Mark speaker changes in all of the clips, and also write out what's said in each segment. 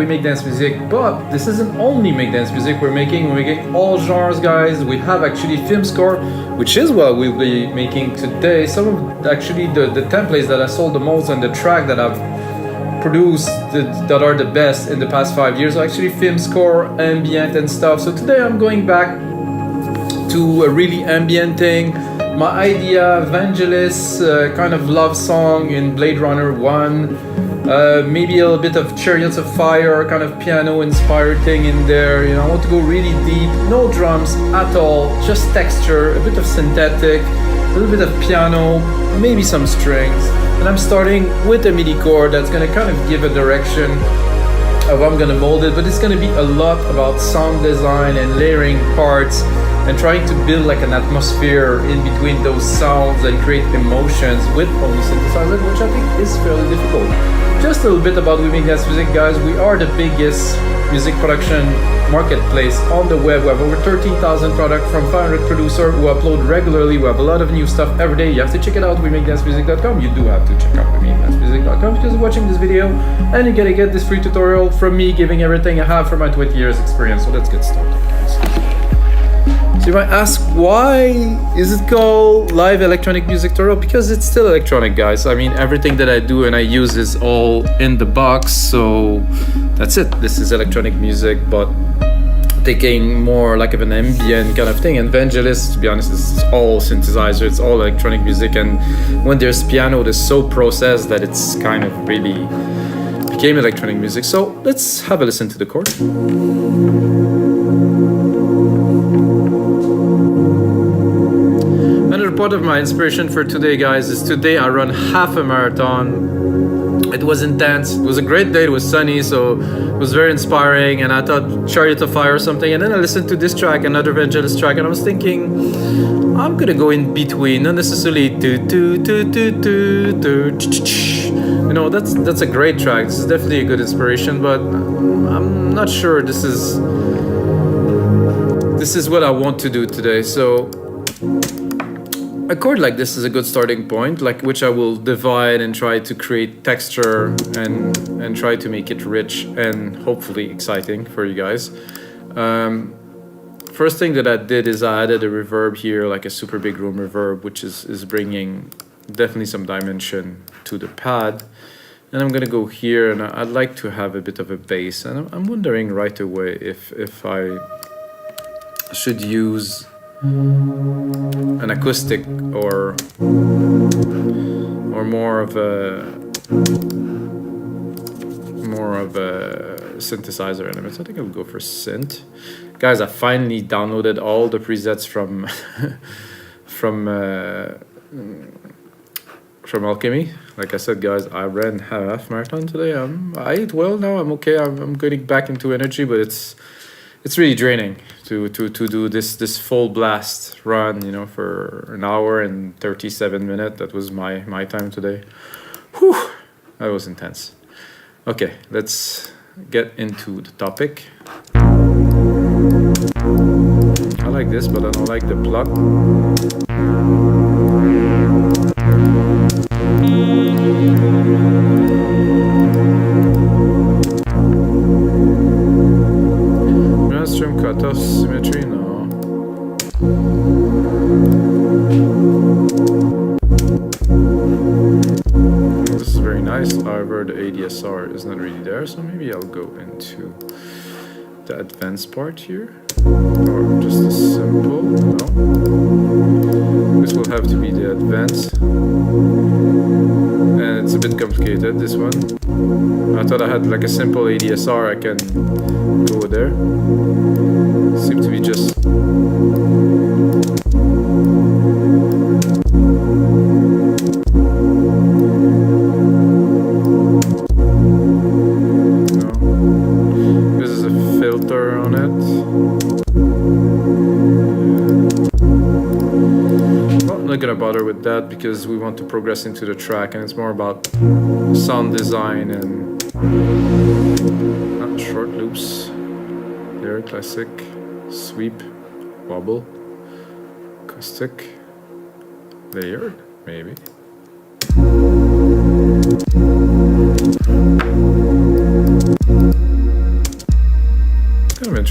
Speaker 1: we make dance music, but this isn't only make dance music we're making all genres, guys. We have actually film score, which is what we'll be making today. Some of actually the templates that I sold the most and the track that I've produced that are the best in the past 5 years are actually film score, ambient and stuff. So today I'm going back to a really ambient thing. My idea, Vangelis, kind of love song in Blade Runner 1. Maybe a little bit of Chariots of Fire, kind of piano inspired thing in there. You know, I want to go really deep, no drums at all, just texture, a bit of synthetic, a little bit of piano, maybe some strings. And I'm starting with a MIDI chord that's gonna kind of give a direction of how I'm gonna mold it, but it's gonna be a lot about sound design and layering parts and trying to build like an atmosphere in between those sounds and create emotions with only synthesizer, which I think is fairly difficult. Just a little bit about We Make Dance Music, guys. We are the biggest music production marketplace on the web. We have over 13,000 products from 500 producers who upload regularly. We have a lot of new stuff every day. You have to check it out, WeMakeDanceMusic.com. You do have to check out WeMakeDanceMusic.com because you're watching this video and you're gonna get this free tutorial from me giving everything I have from my 20 years experience. So let's get started, guys. So you might ask, why is it called Live Electronic Music Tutorial? Because it's still electronic, guys. I mean, everything that I do and I use is all in the box, so that's it. This is electronic music, but taking more like of an ambient kind of thing. And Vangelis, to be honest, is all synthesizer, it's all electronic music, and when there's piano, it's so processed that it's kind of really became electronic music. So let's have a listen to the chord. Part of my inspiration for today, guys, is today I run half a marathon. It was intense. It was a great day. It was sunny, so it was very inspiring. And I thought Chariot of Fire or something. And then I listened to this track, another Vangelis track, and I was thinking, I'm gonna go in between, not necessarily you know, that's a great track. This is definitely a good inspiration, but I'm not sure this is what I want to do today. So a chord like this is a good starting point, like which I will divide and try to create texture and try to make it rich and hopefully exciting for you guys. First thing that I did is I added a reverb here, like a super big room reverb, which is bringing definitely some dimension to the pad. And I'm gonna go here, and I'd like to have a bit of a bass. And I'm wondering right away if I should use an acoustic or more of a synthesizer element. I think I'll go for synth. Guys, I finally downloaded all the presets from from Alchemy. Like I said, guys, I ran half marathon today. I ate well now. I'm okay. I'm getting back into energy, but it's really draining to do this full blast run, you know, for an hour and 37 minutes. That was my time today. Whew, that was intense. Okay, let's get into the topic. I like this, but I don't like the plot. Cutoff symmetry, no. This is very nice. However, the ADSR is not really there, so maybe I'll go into the advanced part here, or just a simple. No, this will have to be the advanced, and it's a bit complicated, this one. I thought I had like a simple ADSR, I can go there. Seems to be just this is a filter on it. Well, I'm not gonna bother with that because we want to progress into the track, and it's more about sound design and not short loops. There, classic, sweep, wobble, acoustic, layered, maybe.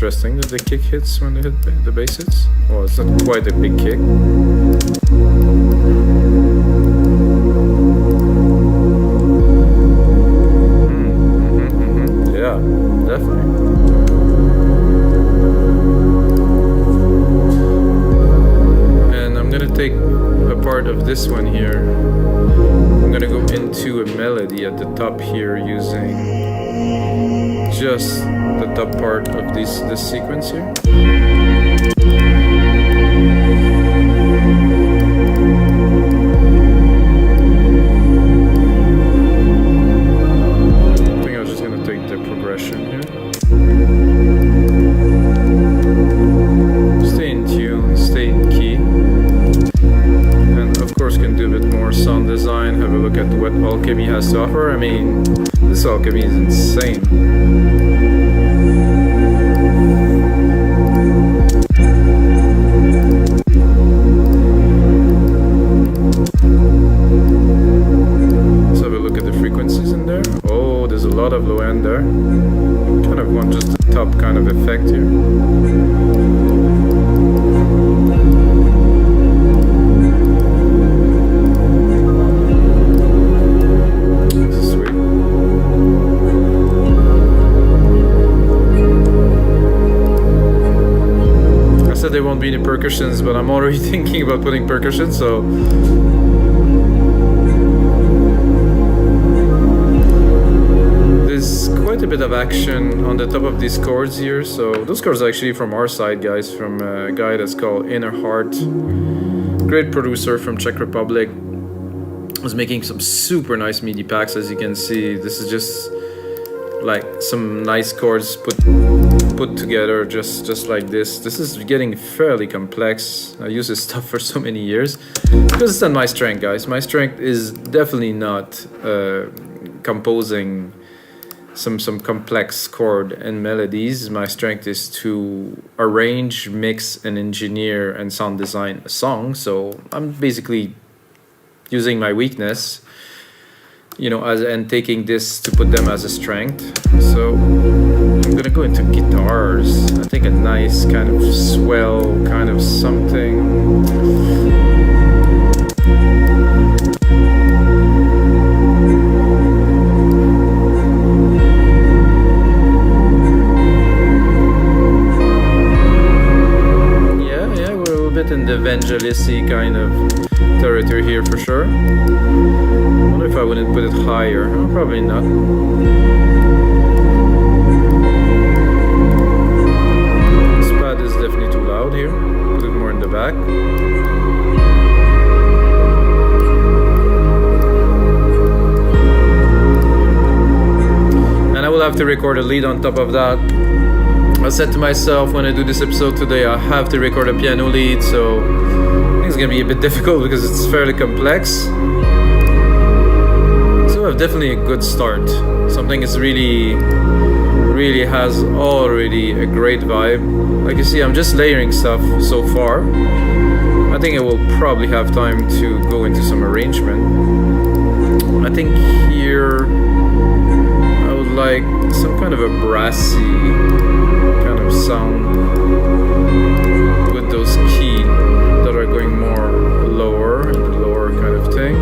Speaker 1: interesting that the kick hits when they hit the bass hits. Well, it's not quite a big kick. Yeah, definitely. And I'm gonna take a part of this one here. I'm gonna go into a melody at the top here using just the top part of this sequence here. I think I'm just gonna take the progression here. Stay in tune, stay in key. And of course can do a bit more sound design, have a look at what Alchemy has to offer. I mean, this Alchemy is insane. Let's have a look at the frequencies in there. Oh, there's a lot of low end there. Kind of want just the top kind of effect here. There won't be any percussions, but I'm already thinking about putting percussion, so there's quite a bit of action on the top of these chords here. So those chords are actually from our side, guys, from a guy that's called Inner Heart, great producer from Czech Republic. Was making some super nice MIDI packs, as you can see. This is just like some nice chords put together just like this. This is getting fairly complex. I use this stuff for so many years because it's not my strength, guys. My strength is definitely not composing some complex chord and melodies. My strength is to arrange, mix, and engineer and sound design a song. So I'm basically using my weakness, you know, and taking this to put them as a strength. So I'm gonna go into guitars. I think a nice kind of swell kind of something. Yeah, we're a little bit in the Vangelis-y kind of territory here for sure. I wonder if I wouldn't put it higher. Oh, probably not. This pad is definitely too loud here. Put it more in the back. And I will have to record a lead on top of that. I said to myself when I do this episode today, I have to record a piano lead, so I think it's gonna be a bit difficult because it's fairly complex. Definitely a good start. Something is really has already a great vibe. Like you see, I'm just layering stuff so far. I think I will probably have time to go into some arrangement. I think here I would like some kind of a brassy kind of sound with those keys that are going more lower and the lower kind of thing.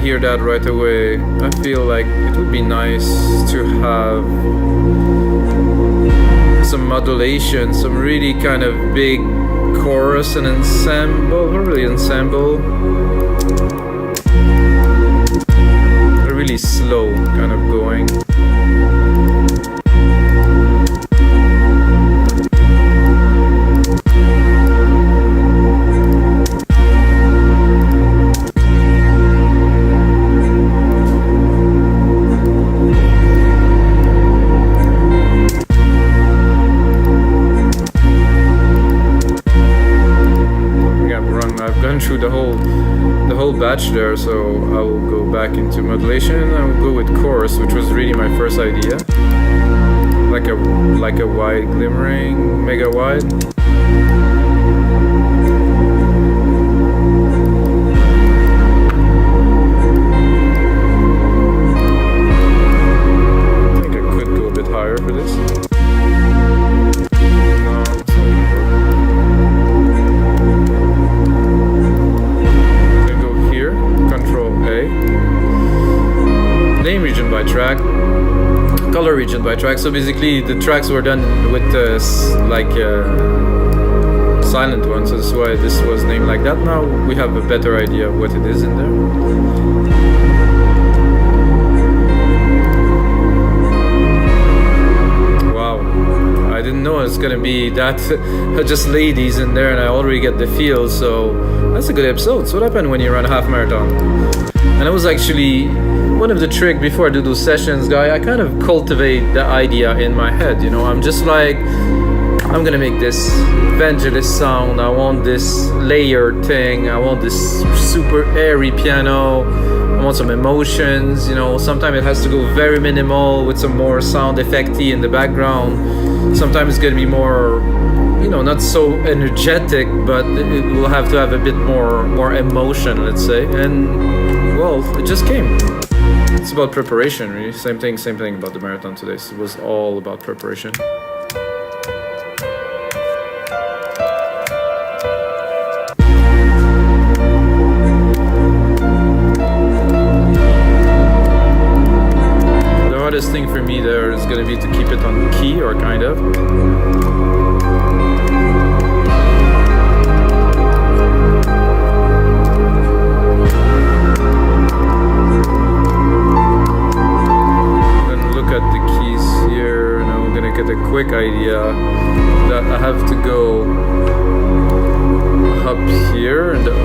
Speaker 1: Hear that right away. I feel like it would be nice to have some modulation, some really kind of big chorus and ensemble, not really ensemble, a really slow kind of going. Through the whole batch there, so I will go back into modulation and I will go with chorus, which was really my first idea, like a wide glimmering, mega wide. region by track. So basically, the tracks were done with silent ones. So that's why this was named like that. Now we have a better idea of what it is in there. I didn't know it's gonna be that just ladies in there, and I already get the feel. So that's a good episode. So what happened when you run a half marathon? And it was actually one of the tricks before I do those sessions, guy. I kind of cultivate the idea in my head. You know, I'm just like, I'm gonna make this Vangelis sound. I want this layered thing. I want this super airy piano. I want some emotions. You know, sometimes it has to go very minimal with some more sound effecty in the background. Sometimes it's gonna be more, you know, not so energetic, but it will have to have a bit more emotion, let's say. And well, it just came. It's about preparation, really. Same thing about the marathon today. So it was all about preparation. The hardest thing for me there is going to be to keep it on key, or kind of. Get a quick idea that I have to go up here in the O.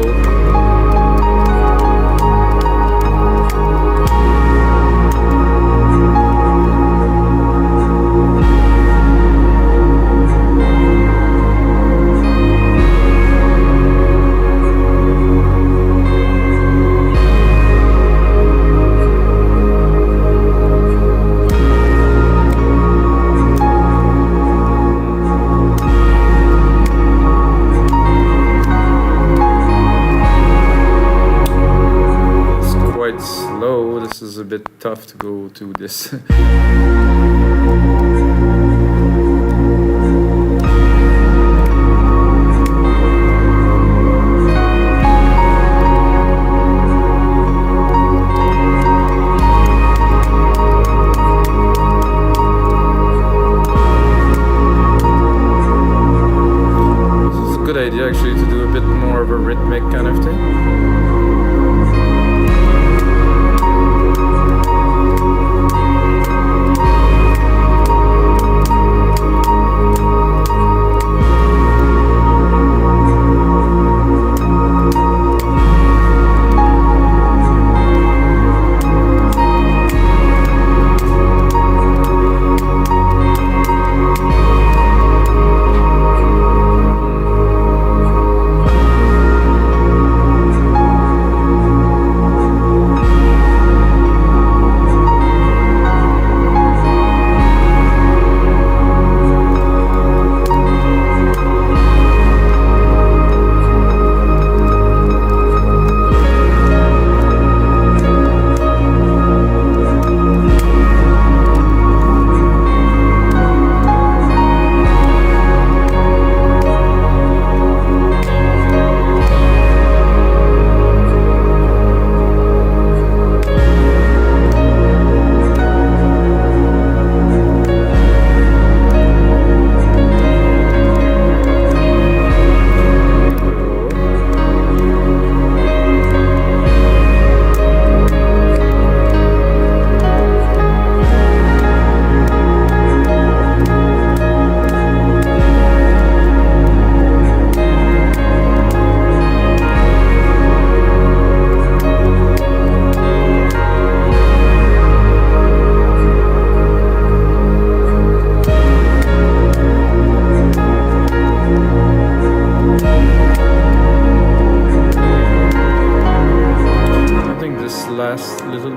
Speaker 1: Slow. This is a bit tough to go to this. This is a good idea actually to do a bit more of a rhythmic kind of thing.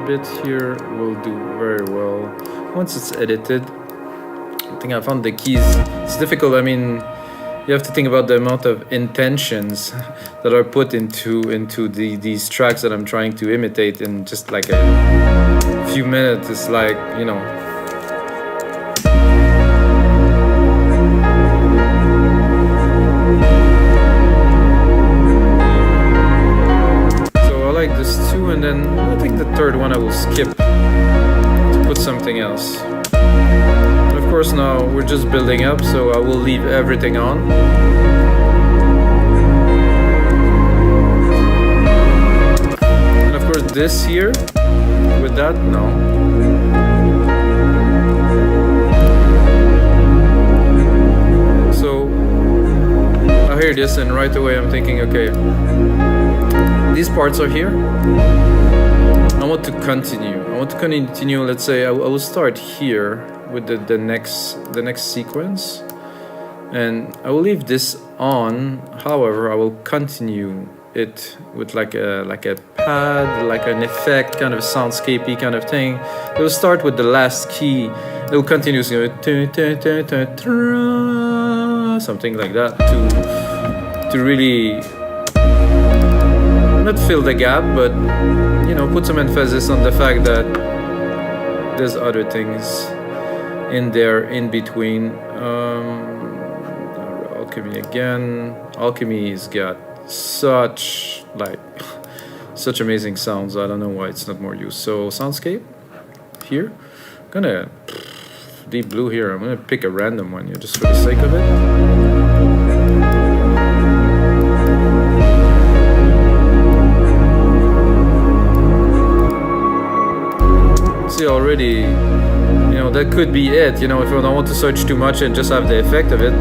Speaker 1: Bit here will do very well once it's edited. I think I found the keys. It's difficult. I mean, you have to think about the amount of intentions that are put into these tracks that I'm trying to imitate in just like a few minutes. It's like, you know, this too, and then I think the third one I will skip to put some something else. And of course now we're just building up, so I will leave everything on. And of course this here, with that, no. So I hear this and right away I'm thinking, okay, these parts are here. I want to continue. Let's say I will start here with the next sequence, and I will leave this on. However, I will continue it with like a pad, like an effect, kind of a soundscapey kind of thing. It will start with the last key. It will continue something like that to really not fill the gap, but you know, put some emphasis on the fact that there's other things in there in between. Alchemy again. Alchemy's got such amazing sounds. I don't know why it's not more used. So soundscape here. I'm gonna deep blue here. I'm gonna pick a random one here just for the sake of it. Already, you know, that could be it, you know, if I don't want to search too much and just have the effect of it.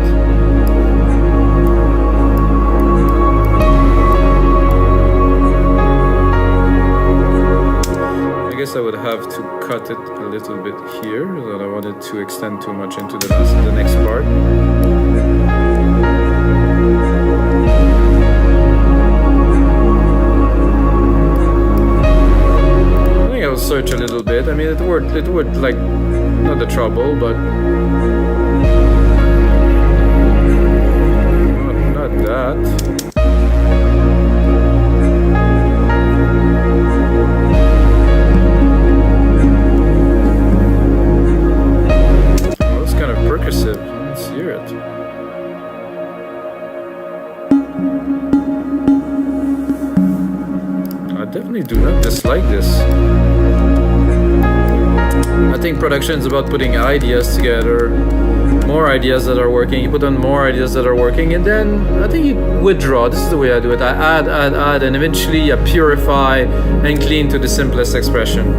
Speaker 1: I guess I would have to cut it a little bit here, because I don't want it to extend too much into the next part. I'll search a little bit. I mean, it would like not the trouble, but not that. Oh, it's kind of percussive. Let's hear it. I definitely do not dislike this. I think production is about putting ideas together, more ideas that are working. You put on more ideas that are working, and then I think you withdraw. This is the way I do it. I add, and eventually I purify and clean to the simplest expression.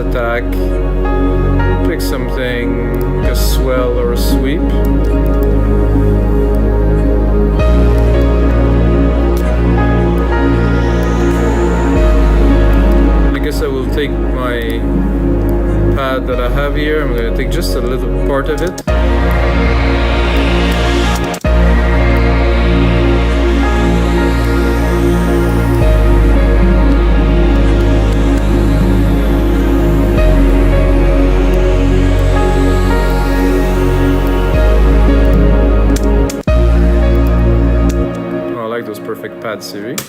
Speaker 1: Attack, pick something, a swell or a sweep. I guess I will take my pad that I have here. I'm going to take just a little part of it. Perfect pad series.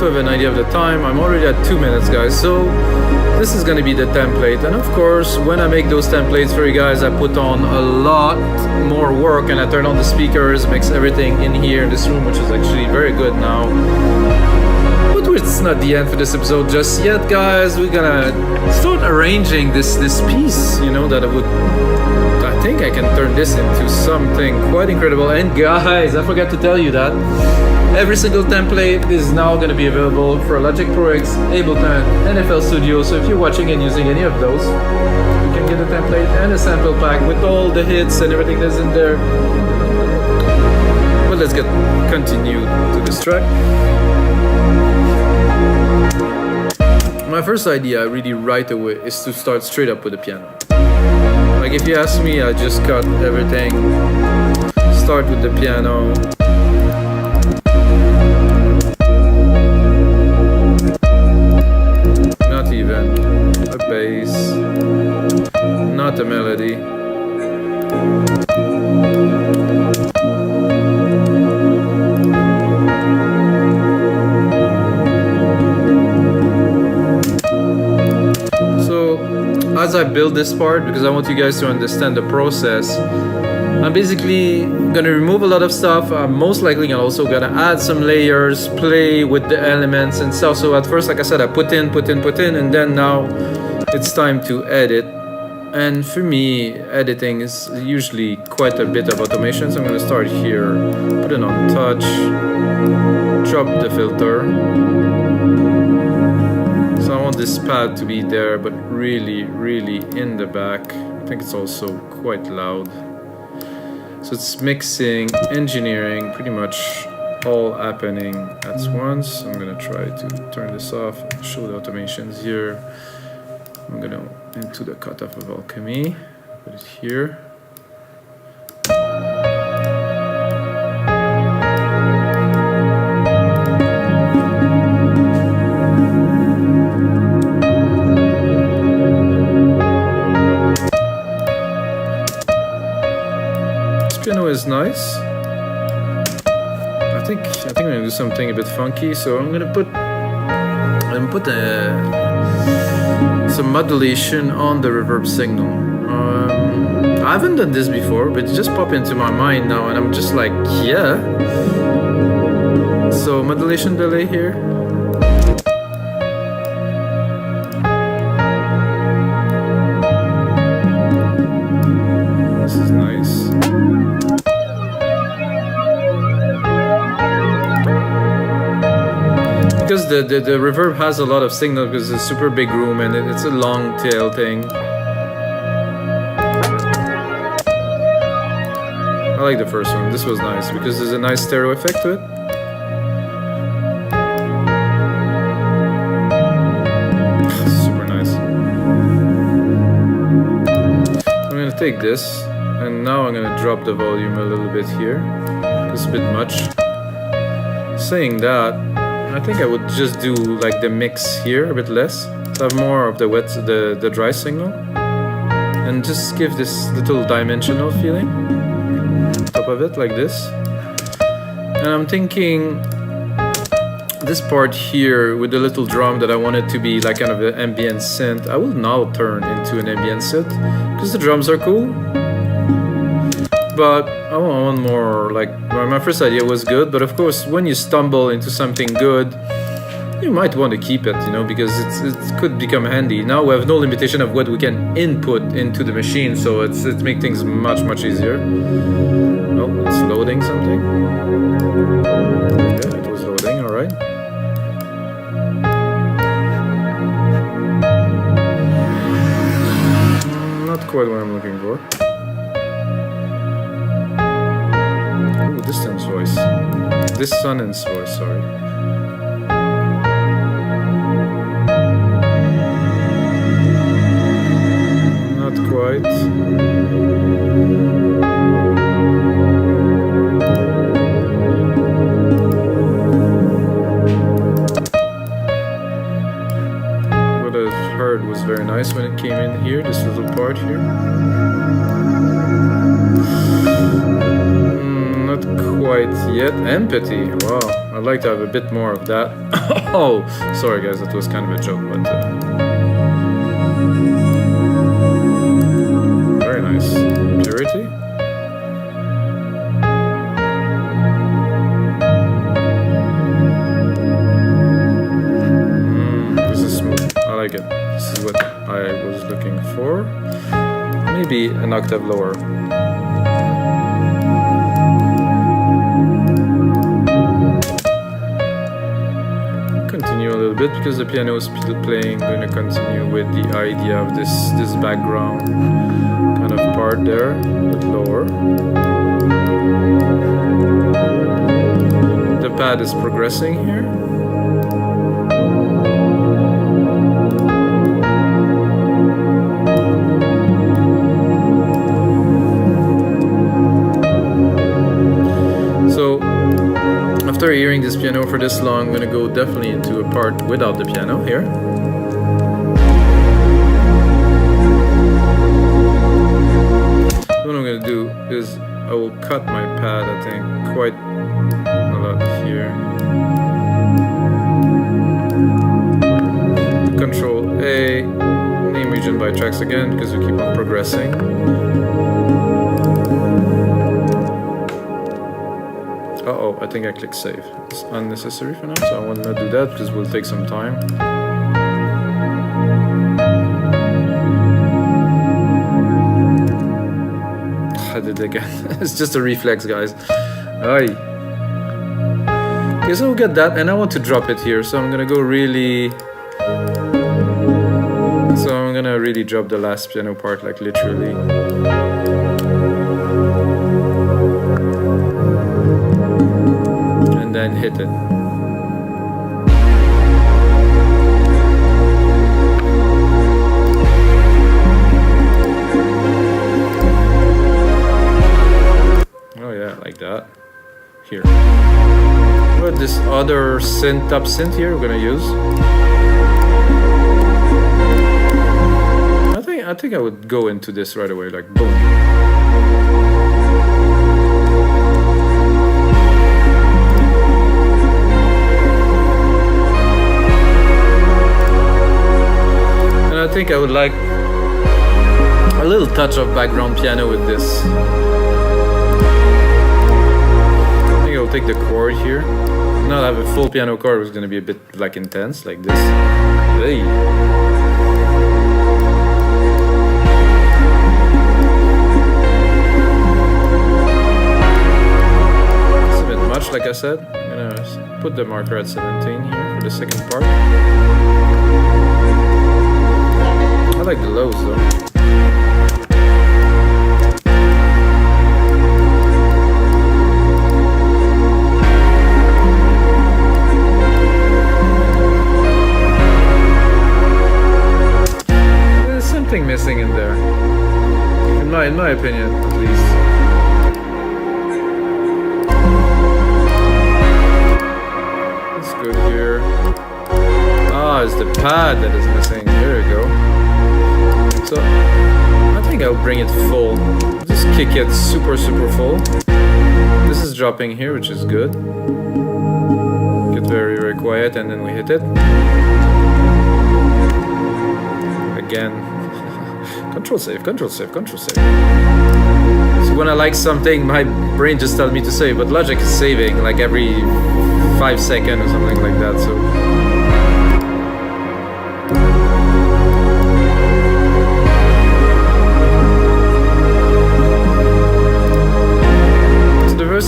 Speaker 1: to have an idea of the time, I'm already at 2 minutes, guys. So this is gonna be the template. And of course, when I make those templates for you guys, I put on a lot more work and I turn on the speakers, mix everything in here in this room, which is actually very good now. But it's not the end for this episode just yet, guys. We're gonna start arranging this piece, you know, that I think I can turn this into something quite incredible. And guys, I forgot to tell you that every single template is now going to be available for Logic Pro X, Ableton, and FL Studio. So if you're watching and using any of those, you can get a template and a sample pack with all the hits and everything that's in there. But let's continue to this track. My first idea really right away is to start straight up with the piano. Like if you ask me, I just cut everything, start with the piano. Not even a bass, not a melody. As I build this part, because I want you guys to understand the process, I'm basically gonna remove a lot of stuff. I'm most likely also gonna add some layers, play with the elements and stuff. So at first, like I said, I put in, and then now it's time to edit. And for me, editing is usually quite a bit of automation. So I'm gonna start here, put it on touch, drop the filter. So I want this pad to be there, but really in the back. I think it's also quite loud. So it's mixing, engineering, pretty much all happening at once. I'm gonna try to turn this off, show the automations here. I'm gonna into the cutoff of Alchemy, put it here. Piano is nice. I think I'm gonna do something a bit funky. So I'm gonna put some modulation on the reverb signal. I haven't done this before, but it just popped into my mind now, and I'm just like, yeah. So modulation delay here. This is nice. Because the reverb has a lot of signal because it's a super big room and it's a long tail thing. I like the first one. This was nice because there's a nice stereo effect to it. Super nice. I'm gonna take this and now I'm gonna drop the volume a little bit here. It's a bit much. Saying that, I think I would just do like the mix here a bit less, to have more of the dry signal, and just give this little dimensional feeling on top of it like this. And I'm thinking this part here with the little drum that I want it to be like kind of an ambient synth, I will now turn into an ambient synth because the drums are cool. But I want more, like, my first idea was good, but of course when you stumble into something good, you might want to keep it, you know, because it could become handy. Now we have no limitation of what we can input into the machine, so it makes things much easier. Oh, it's loading something. Yeah, it was loading, alright. Not quite what I'm looking for. Distance voice. Dissonance voice, sorry. Not quite. What I heard was very nice when it came in here, this little part here. not quite yet. Empathy. Wow, I'd like to have a bit more of that. Oh, sorry guys, that was kind of a joke, but very nice. Purity. This is smooth. I like it. This is what I was looking for. Maybe an octave lower. Continue a little bit because the piano is still playing. I'm going to continue with the idea of this background kind of part there, a bit lower. The pad is progressing here. After hearing this piano for this long, I'm going to go definitely into a part without the piano here. What I'm going to do is I will cut my pad, I think, quite a lot here. Control A, name region by tracks again because we keep on progressing. Uh-oh, I think I clicked save. It's unnecessary for now, so I will not do that because it will take some time. I did it again. It's just a reflex, guys. Aye. Okay, so we'll get that, and I want to drop it here, so I'm gonna go really... So I'm gonna really drop the last piano part, like literally. And then hit it. Oh yeah, like that. Here. But this other synth, top synth here we're gonna use. I think I would go into this right away, like boom. I think I would like a little touch of background piano with this. I think I'll take the chord here. Not have a full piano chord, it's going to be a bit like intense, like this. Hey. It's a bit much, like I said. I'm going to put the marker at 17 here for the second part. I like the lows though. There's something missing in there. In my opinion, at least. That's good here. Ah, it's the pad that is missing. There we go. So I think I'll bring it full. Just kick it super full. This is dropping here, which is good. Get very quiet and then we hit it. Again. Control save. So when I like something, my brain just tells me to save, but Logic is saving like every 5 seconds or something like that. So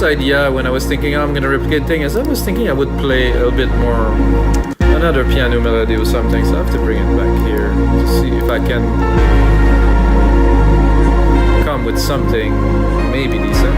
Speaker 1: idea when I was thinking I'm gonna replicate things, I was thinking I would play a little bit more another piano melody or something, so I have to bring it back here to see if I can come with something maybe decent.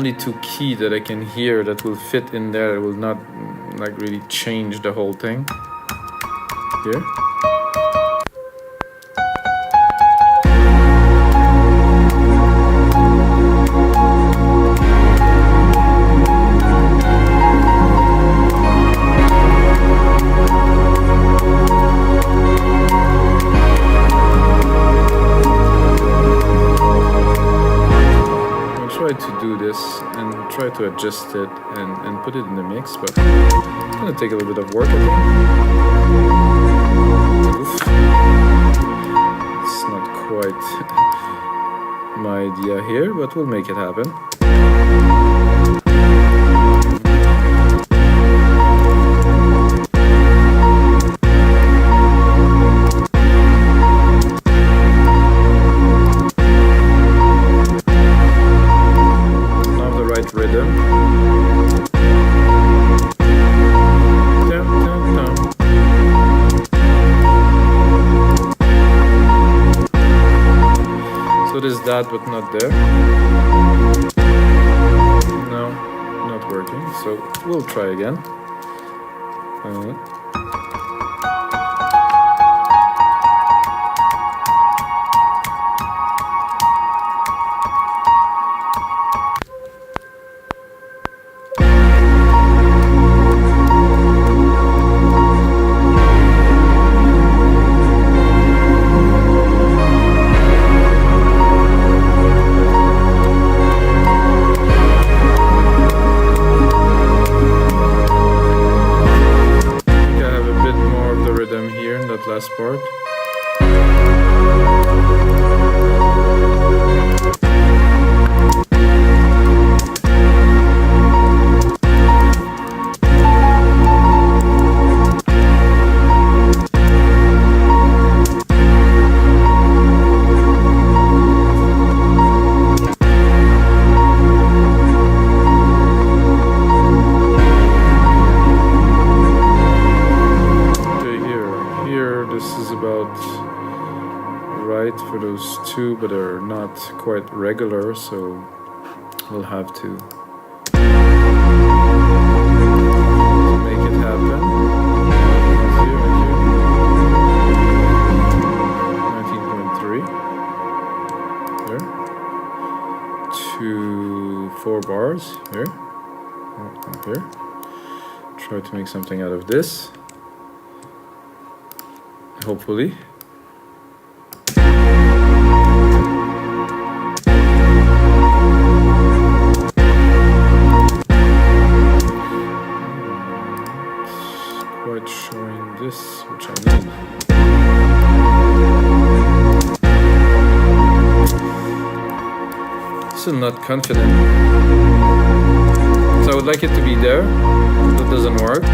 Speaker 1: only two keys that I can hear that will fit in there. It will not like really change the whole thing. Here.
Speaker 2: To do this and try to adjust it and put it in the mix, but it's gonna take a little bit of work, I think. Oof. It's not quite my idea here, but we'll make it happen. Rhythm. Dum, dum, dum. So there's that, but not there. No, not working. So we'll try again. Last part. For those two, but they're not quite regular, so we'll have to make it happen. 19.3 there, 2 4 bars here, here. Try to make something out of this, hopefully. Showing this, which I need. Still not confident. So I would like it to be there. That doesn't work.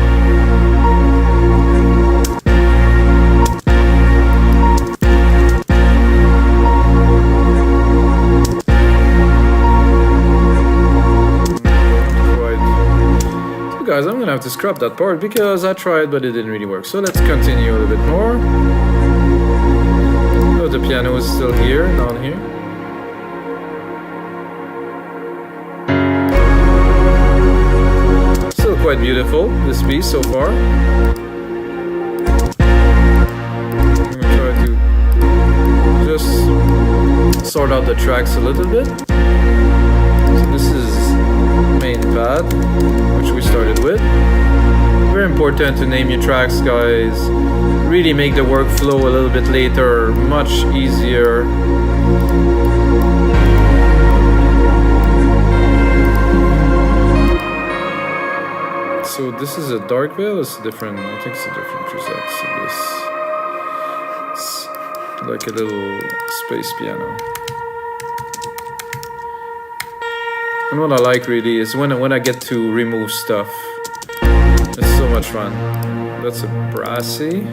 Speaker 2: Guys, I'm gonna have to scrap that part because I tried but it didn't really work. So let's continue a little bit more. Oh, the piano is still here, down here. Still quite beautiful, this piece so far. I'm gonna try to just sort out the tracks a little bit. So this is main pad, which we started with. Very important to name your tracks, guys. Really make the workflow a little bit later much easier. So this is a dark veil. It's different. I think it's a different preset. So this, it's like a little space piano. And what I like really is when I get to remove stuff. It's so much fun. That's a brassy.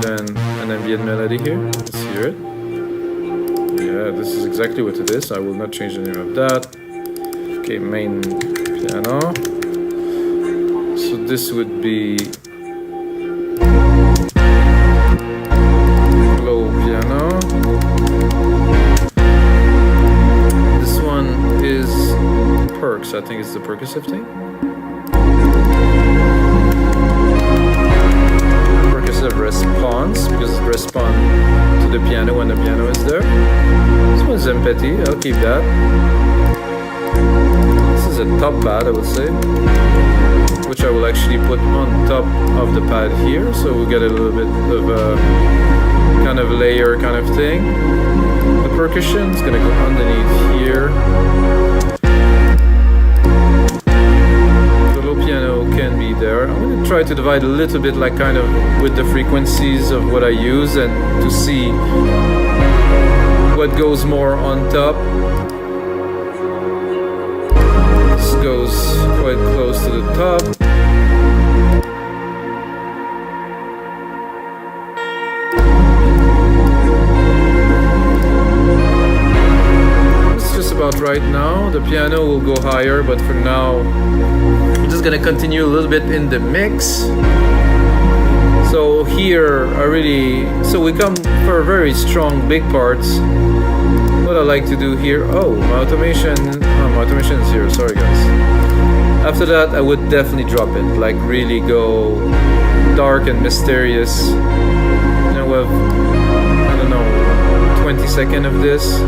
Speaker 2: Then an ambient melody here. Let's hear it. Yeah, this is exactly what it is. I will not change the name of that. Okay, main piano. So this would be low piano. is perks. I think it's the percussive thing. Percussive response, because it responds to the piano when the piano is there. This one's empathy, I'll keep that. This is a top pad, I would say, which I will actually put on top of the pad here, so we'll get a little bit of a kind of layer kind of thing. The percussion is gonna go underneath here. The little piano can be there. I'm gonna try to divide a little bit, like kind of with the frequencies of what I use, and to see what goes more on top. This goes quite close to the top. About right now. The piano will go higher, but for now I'm just gonna continue a little bit in the mix. So here so we come for very strong big parts. What I like to do here, my automation is here, sorry guys. After that I would definitely drop it, like really go dark and mysterious. You know, we have, I don't know, 20 seconds of this.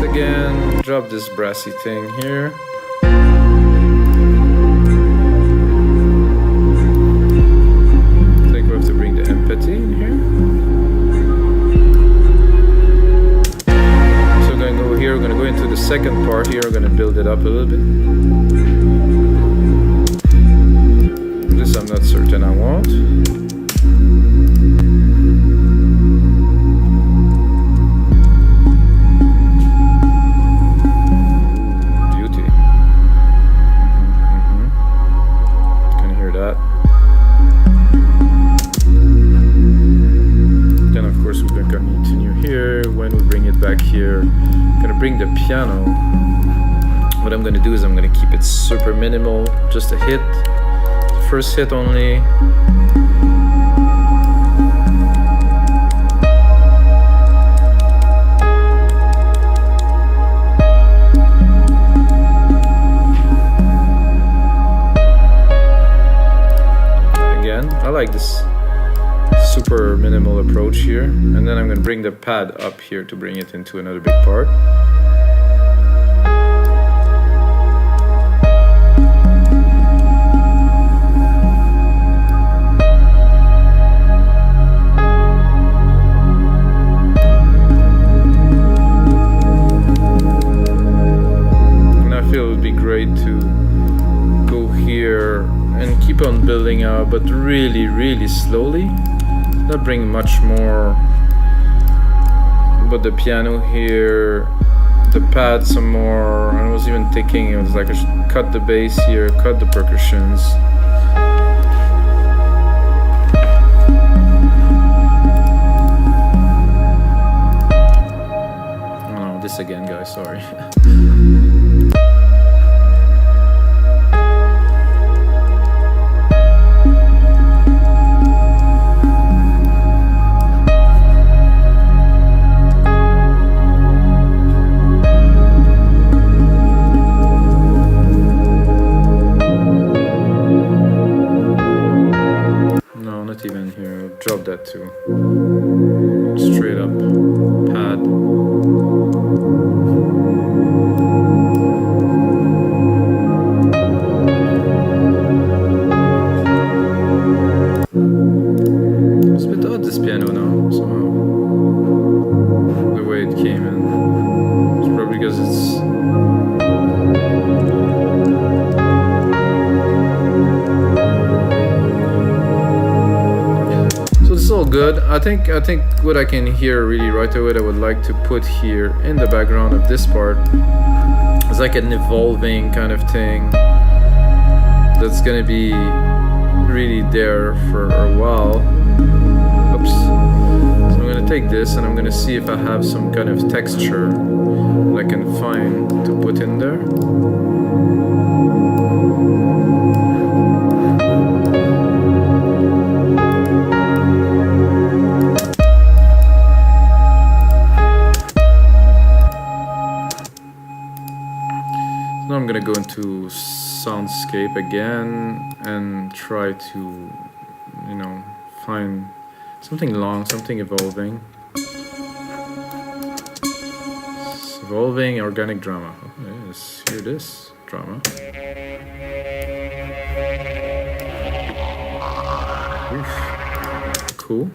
Speaker 2: Again, drop this brassy thing here. I think we have to bring the empathy in here. So we're gonna go here, we're gonna go into the second part here, we're gonna build it up a little bit. This I'm not certain I want. Bring the piano. What I'm gonna do is I'm gonna keep it super minimal, just a hit, first hit only. Again, I like this super minimal approach here, and then I'm going to bring the pad up here to bring it into another big part. And I feel it would be great to go here and keep on building out, but really, really slowly. Not bring much more, but the piano here, the pad some more, and I was even thinking it was like I should cut the bass here, cut the percussions. Oh no, this again guys, sorry. Drop that too. Straight up pad. It's a bit odd, this piano now, somehow. The way it came in. It's probably because it's all good. I think what I can hear really right away that I would like to put here in the background of this part is like an evolving kind of thing that's gonna be really there for a while. Oops. So I'm gonna gonna take this and I'm gonna see if I have some kind of texture that I can find to put in there. Now I'm gonna go into soundscape again and try to, you know, find something long, something evolving. It's evolving organic drama. Okay, let's hear this drama. Oof. Cool.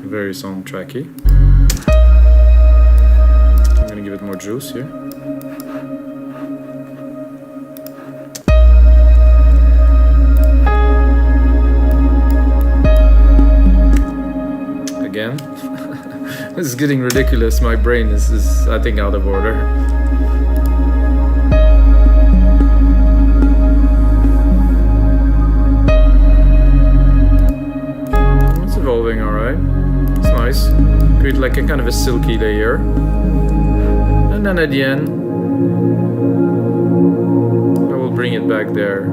Speaker 2: Very soundtracky. I'm gonna give it more juice here. Again, this is getting ridiculous. My brain is I think out of order. It's evolving, all right. Nice. Create like a kind of a silky layer. And then at the end, I will bring it back there.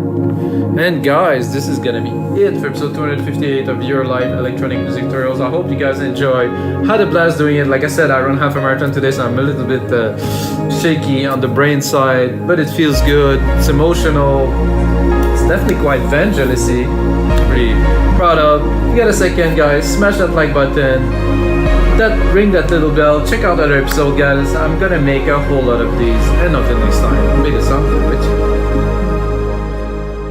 Speaker 2: And guys, this is gonna be it for episode 258 of your live electronic music tutorials. I hope you guys enjoy. Had a blast doing it. Like I said, I run half a marathon today, so I'm a little bit shaky on the brain side, but it feels good. It's emotional. It's definitely quite Vangelis-y. Pretty proud of. If you get a second, guys, smash that like button, ring that little bell, check out other episodes, guys. I'm gonna make a whole lot of these, and until next time, may the sound go with you.